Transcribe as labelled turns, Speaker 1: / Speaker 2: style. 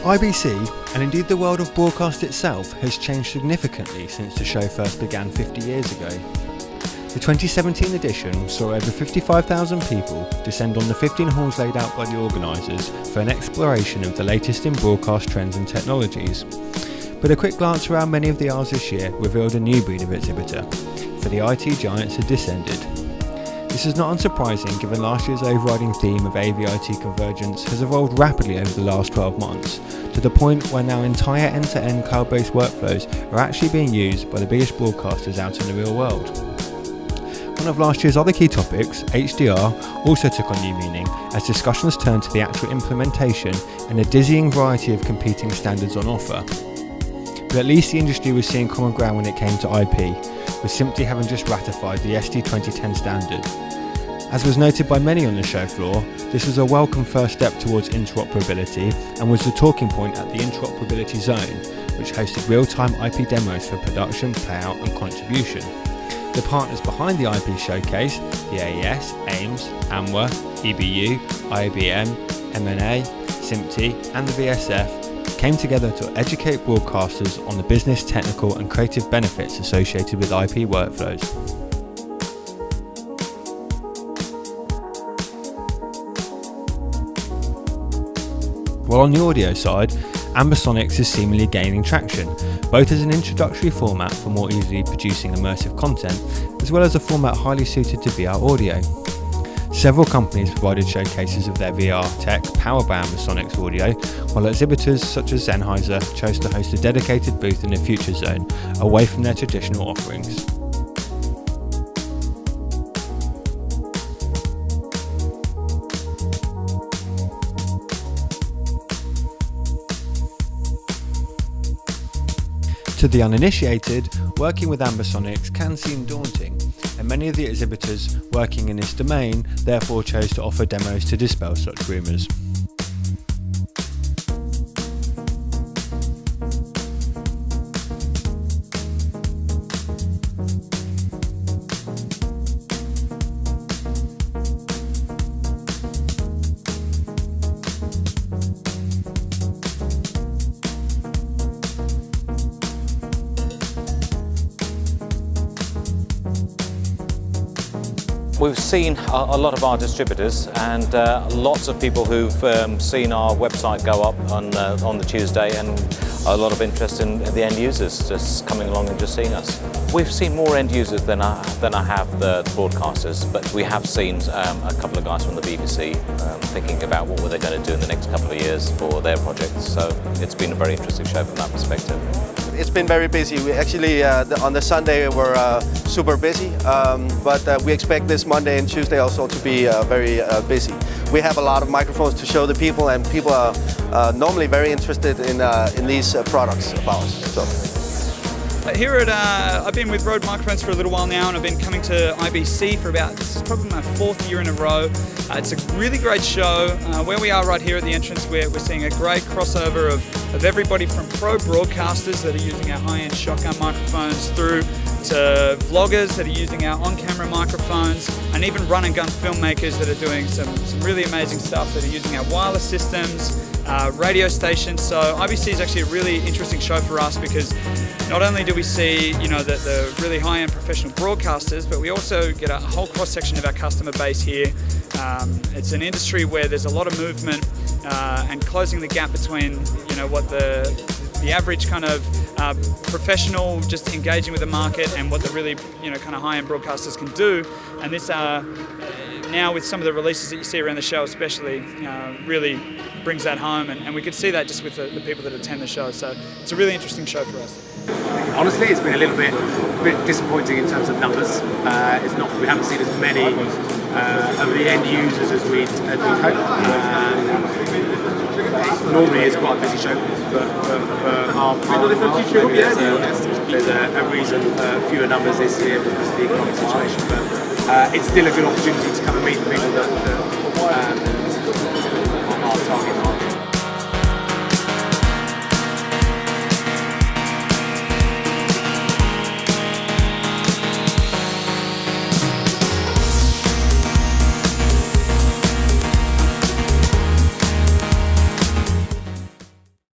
Speaker 1: IBC, and indeed the world of broadcast itself, has changed significantly since the show first began 50 years ago. The 2017 edition saw over 55,000 people descend on the 15 halls laid out by the organisers for an exploration of the latest in broadcast trends and technologies. But a quick glance around many of the aisles this year revealed a new breed of exhibitor, for the IT giants had descended. This is not unsurprising given last year's overriding theme of AV-IT convergence has evolved rapidly over the last 12 months, to the point where now entire end-to-end cloud-based workflows are actually being used by the biggest broadcasters out in the real world. One of last year's other key topics, HDR, also took on new meaning as discussions turned to the actual implementation and a dizzying variety of competing standards on offer. But at least the industry was seeing common ground when it came to IP, with simply having just ratified the SD 2010 standard. As was noted by many on the show floor, this was a welcome first step towards interoperability and was the talking point at the Interoperability Zone, which hosted real-time IP demos for production, playout and contribution. The partners behind the IP showcase, the AES, AIMS, AMWA, EBU, IBM, M&A, SMPTE and the VSF came together to educate broadcasters on the business, technical and creative benefits associated with IP workflows. While on the audio side, Ambisonics is seemingly gaining traction, both as an introductory format for more easily producing immersive content, as well as a format highly suited to VR audio. Several companies provided showcases of their VR tech powered by Ambisonics audio, while exhibitors such as Sennheiser chose to host a dedicated booth in the Future Zone, away from their traditional offerings. To the uninitiated, working with Ambisonics can seem daunting, and many of the exhibitors working in this domain therefore chose to offer demos to dispel such rumours.
Speaker 2: We've seen a lot of our distributors and lots of people who've seen our website go up on the Tuesday, and a lot of interest in the end users just coming along and just seeing us. We've seen more end users than I have the broadcasters, but we have seen a couple of guys from the BBC thinking about what were they going to do in the next couple of years for their projects. So it's been a very interesting show from that perspective.
Speaker 3: It's been very busy. We actually, on the Sunday, we're super busy, but we expect this Monday and Tuesday also to be very busy. We have a lot of microphones to show the people, and people are normally very interested in these products of ours. So.
Speaker 4: Here at, I've been with Rode Microphones for a little while now, and I've been coming to IBC for this is probably my 4th year in a row. It's a really great show. Where we are right here at the entrance, we're seeing a great crossover of everybody from pro broadcasters that are using our high-end shotgun microphones through to vloggers that are using our on-camera microphones, and even run-and-gun filmmakers that are doing some really amazing stuff, that are using our wireless systems, radio stations. So IBC is actually a really interesting show for us, because not only do we see, the really high-end professional broadcasters, but we also get a whole cross-section of our customer base here. It's an industry where there's a lot of movement and closing the gap between, what the average kind of professional just engaging with the market and what the really, kind of high-end broadcasters can do. And this now with some of the releases that you see around the show especially, really brings that home, and we could see that just with the people that attend the show. So it's a really interesting show for us.
Speaker 5: Honestly, it's been a little bit disappointing in terms of numbers. We haven't seen as many of the end users as we'd hoped. Normally it's quite a busy show for our part. There's a reason for fewer numbers this year because of the economic situation, but it's still a good opportunity to come and meet the people that are our target